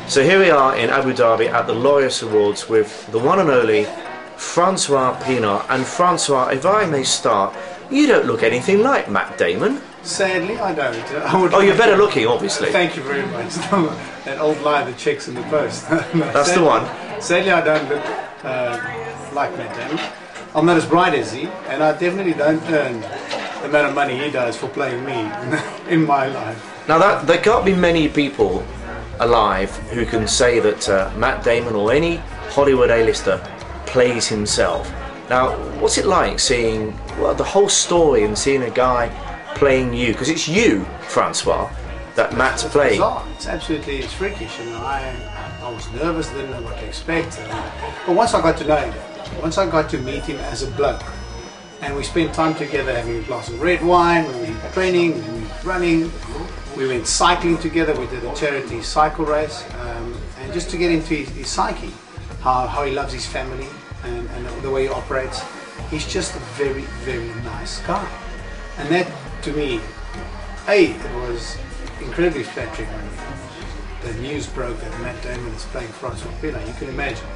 So here we are in Abu Dhabi at the Laureus Awards with the one and only Francois Pienaar. And Francois, if I may start, you don't look anything like Matt Damon. Sadly, I don't. Oh, you're better looking, obviously. Thank you very much. That old lie, the checks in the post. No, That's the one. Sadly, I don't look like Matt Damon. I'm not as bright as he, and I definitely don't earn the amount of money he does for playing me in my life. Now, there can't be many people alive who can say that Matt Damon or any Hollywood A-lister plays himself. Now, what's it like seeing the whole story and seeing a guy playing you? Because it's you, Francois, that Matt's playing. It's absolutely freakish. You know, I was nervous, didn't know what to expect. But once I got to know him, once I got to meet him as a bloke, and we spent time together having a glass of red wine, we went training, we went running, we went cycling together, we did a charity cycle race, and just to get into his psyche, how he loves his family and the way he operates. He's just a very, very nice guy. And that, to me, it was incredibly flattering when the news broke that Matt Damon is playing Francois Pienaar. You can imagine.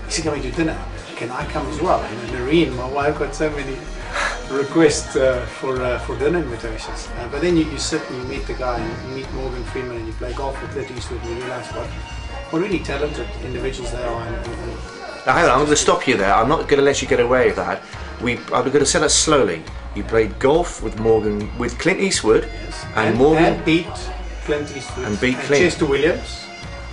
Is he coming to dinner? Can I come as well? And Noreen, my wife, got so many requests for dinner invitations. But then you sit and you meet the guy, and you meet Morgan Freeman, and you play golf with Clint Eastwood, and you realise what really talented individuals they are. Now, hang on, I'm going to stop you there. I'm not going to let you get away with that. I'm going to say that slowly. You played golf with Clint Eastwood, yes. and beat Clint Eastwood and Clint. Chester Williams.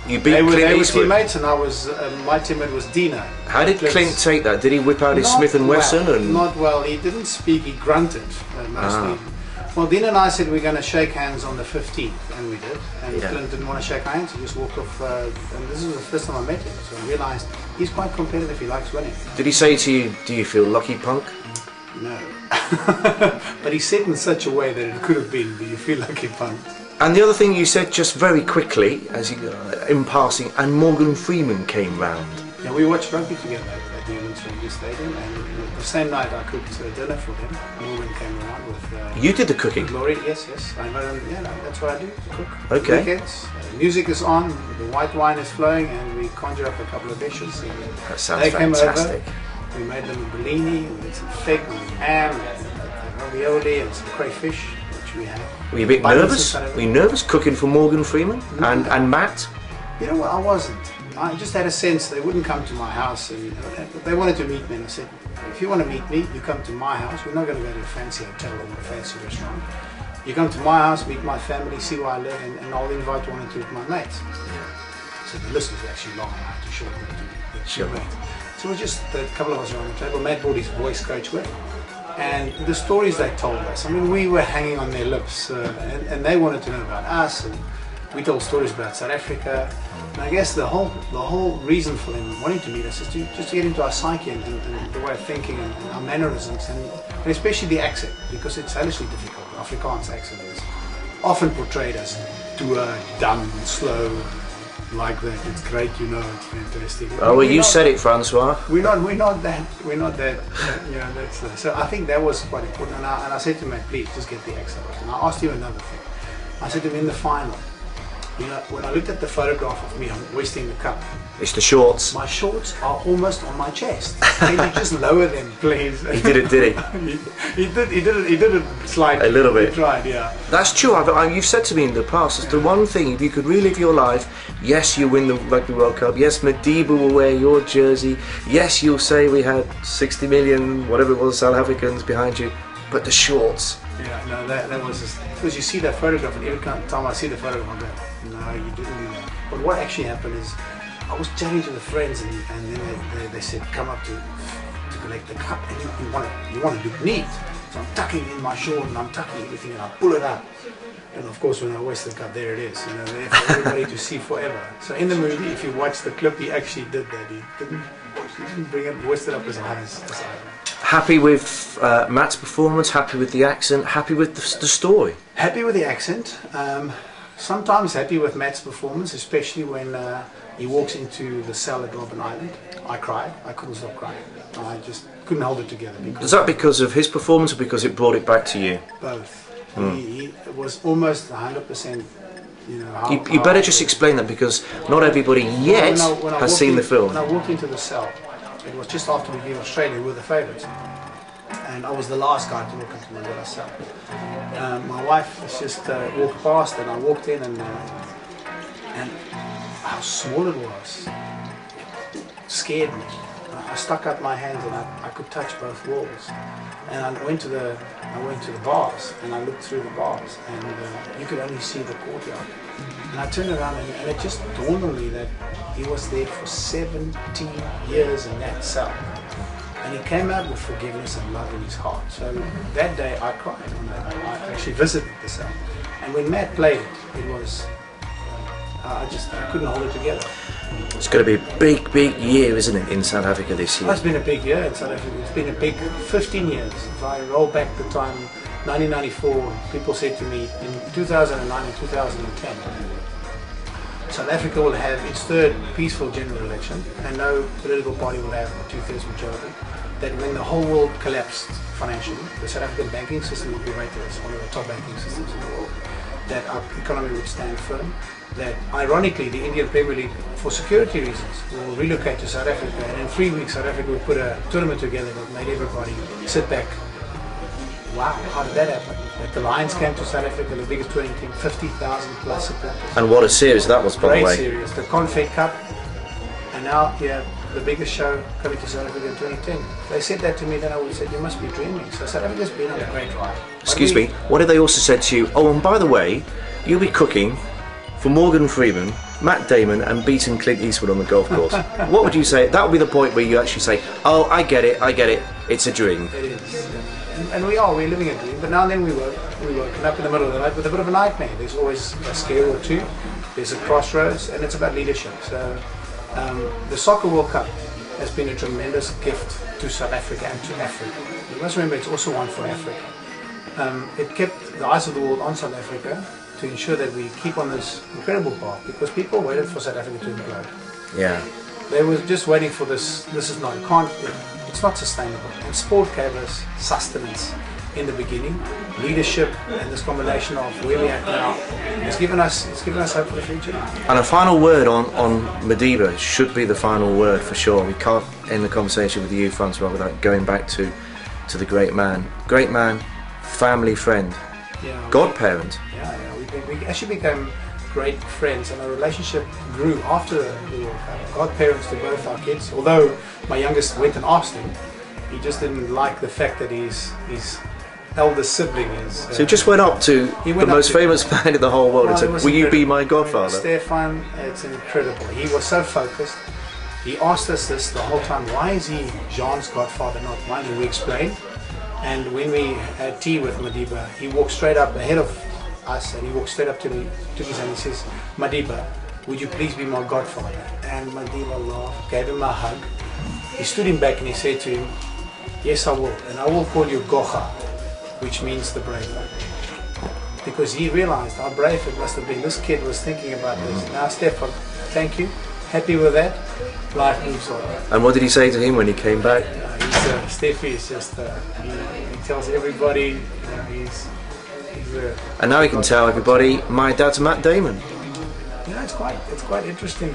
You beat Clint They were Eastwood. teammates, and I was my teammate was Dina. How did Clint take that? Did he whip out his Smith and Wesson? Well, not well. He didn't speak. He grunted mostly. Well, Dina and I said we're going to shake hands on the 15th, and we did. And Clint didn't want to shake hands. He just walked off. And this was the first time I met him, so I realised he's quite competitive. He likes winning. Did he say to you, "Do you feel lucky, punk"? No. But he said in such a way that it could have been, "Do you feel lucky, punk?" And the other thing you said just very quickly, as in passing, and Morgan Freeman came round. Yeah, we watched rugby together at Newlands Rugby Stadium, and the same night I cooked dinner for him. Morgan came around with. You did the cooking. Laureus, yes. I know. Yeah, no, that's what I do. Cook. Okay. Weekends, music is on, the white wine is flowing, and we conjure up a couple of dishes. That sounds they fantastic. Came over, we made them a bellini, we did some fig, and ham, and ravioli, and some crayfish. We had. Were you a bit nervous? Were you nervous cooking for Morgan Freeman and Matt? You know what, I wasn't. I just had a sense they wouldn't come to my house, and they wanted to meet me, and I said, if you want to meet me, you come to my house. We're not going to go to a fancy hotel or a fancy restaurant. You come to my house, meet my family, see where I live, and I'll invite one or two of my mates. So the list was actually long, and I had to shorten it to two mates. So it was just a couple of us around the table. Matt brought his voice coach with. And the stories they told us, I mean, we were hanging on their lips, and they wanted to know about us, and we told stories about South Africa. And I guess the whole reason for them wanting to meet us is just to get into our psyche and the way of thinking and our mannerisms, and especially the accent, because it's hellishly difficult. The Afrikaans accent is often portrayed as too dumb and slow, like that. It's great, you know. It's fantastic. Oh, well, you said it, Francois. We're not that. You know, that's so. I think that was quite important. And I said to Matt, please just get the accent. And I asked you another thing. I said to him in the final, you know, when I looked at the photograph of me hoisting the cup, it's the shorts. My shorts are almost on my chest. Can you just lower them, please? He did it, did he? He did it slightly. A little bit. He tried, yeah. That's true. You've said to me in the past, it's the one thing, if you could relive your life, yes, you win the Rugby World Cup, yes, Madiba will wear your jersey, yes, you'll say we had 60 million, whatever it was, South Africans behind you, but the shorts. Yeah, no, that was just, because you see that photograph, and every time I see the photograph, I go, no, you didn't do that. But what actually happened is, I was chatting to the friends, and then they said, come up to collect the cup, and you want to look neat. So I'm tucking in my short, and I'm tucking everything, and I pull it up. And of course, when I hoist the cup, there it is, you know, there for everybody to see forever. So in the movie, if you watch the clip, he actually did that. He didn't bring it, hoist it up as high as I did. Happy with Matt's performance, happy with the accent, happy with the story? Happy with the accent. Sometimes happy with Matt's performance, especially when he walks into the cell at Robben Island. I cried. I couldn't stop crying. I just couldn't hold it together. Is that because of his performance or because it brought it back to you? Both. He was almost 100% You know, you better just explain that, because not everybody yet has seen the film. When I walked into the cell, it was just after we beat Australia, we were the favourites. And I was the last guy to walk into Mandela's cell. My wife just walked past, and I walked in, and how small it was scared me. I stuck out my hands, and I could touch both walls. And I went to the bars, and I looked through the bars, and you could only see the courtyard. And I turned around, and it just dawned on me that he was there for 17 years in that cell. And he came out with forgiveness and love in his heart. So that day I cried when I actually visited the cell. And when Matt played it, it was, I couldn't hold it together. It's going to be a big year, isn't it, in South Africa this year? It's been a big year in South Africa. It's been a big 15 years. If I roll back the time, 1994, people said to me, in 2009 and 2010, South Africa will have its third peaceful general election, and no political party will have a two-thirds majority. That when the whole world collapsed financially, the South African banking system would be rated as one of the top banking systems in the world. That our economy would stand firm. That ironically, the Indian Premier League, for security reasons, will relocate to South Africa, and in 3 weeks, South Africa will put a tournament together that made everybody sit back. Wow, how did that happen? That the Lions came to South Africa, the biggest touring team, 50,000 plus supporters. And what a series that was, by the way. Great series, the Confed Cup, and now the biggest show coming to South Africa in 2010. If they said that to me, then I would have said, you must be dreaming. So South Africa's been on a great ride. Excuse me, what if they also said to you, oh, and by the way, you'll be cooking for Morgan Freeman, Matt Damon, and beating Clint Eastwood on the golf course? What would you say? That would be the point where you actually say, oh, I get it, it's a dream. It is. And we're living a dream, but now and then we woken up in the middle of the night with a bit of a nightmare. There's always a scare or two, there's a crossroads, and it's about leadership. So the Soccer World Cup has been a tremendous gift to South Africa and to Africa. You must remember, it's also one for Africa. It kept the eyes of the world on South Africa to ensure that we keep on this incredible path, because people waited for South Africa to implode. Yeah. They were just waiting for this. This is not, it's not sustainable. And sport gave us sustenance in the beginning, leadership, and this combination of where we are now. It's given us hope for the future. And a final word on Madiba should be the final word for sure. We can't end the conversation with you, Francois, without going back to the great man, family friend, godparent. Yeah. We actually became great friends, and our relationship grew after the World Cup. Godparents to both our kids. Although my youngest went and asked him, he just didn't like the fact that his eldest sibling is. So he just went up to the most famous man in the whole world and said, "Will you be my godfather?" Stefan, it's incredible. He was so focused. He asked us this the whole time. Why is he Jean's godfather, not mine? And we explained. And when we had tea with Madiba, he walked straight up ahead of us, and he walked straight up to me, took his hand, and he says, "Madiba, would you please be my godfather?" And Madiba laughed, gave him a hug. He stood him back and he said to him, "Yes, I will, and I will call you Gocha," which means the brave one. Because he realized how brave it must have been. This kid was thinking about this. Now, Stefan, thank you. Happy with that. Life moves on. And what did he say to him when he came back? Steffi is just, he tells everybody, and now he can tell everybody, my dad's Matt Damon. Yeah, it's quite interesting.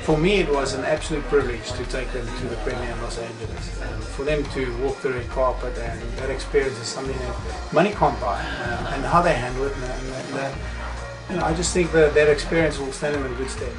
For me, it was an absolute privilege to take them to the premiere in Los Angeles, and for them to walk the red carpet, and that experience is something that money can't buy, and how they handle it, and I just think that experience will stand them in good stead.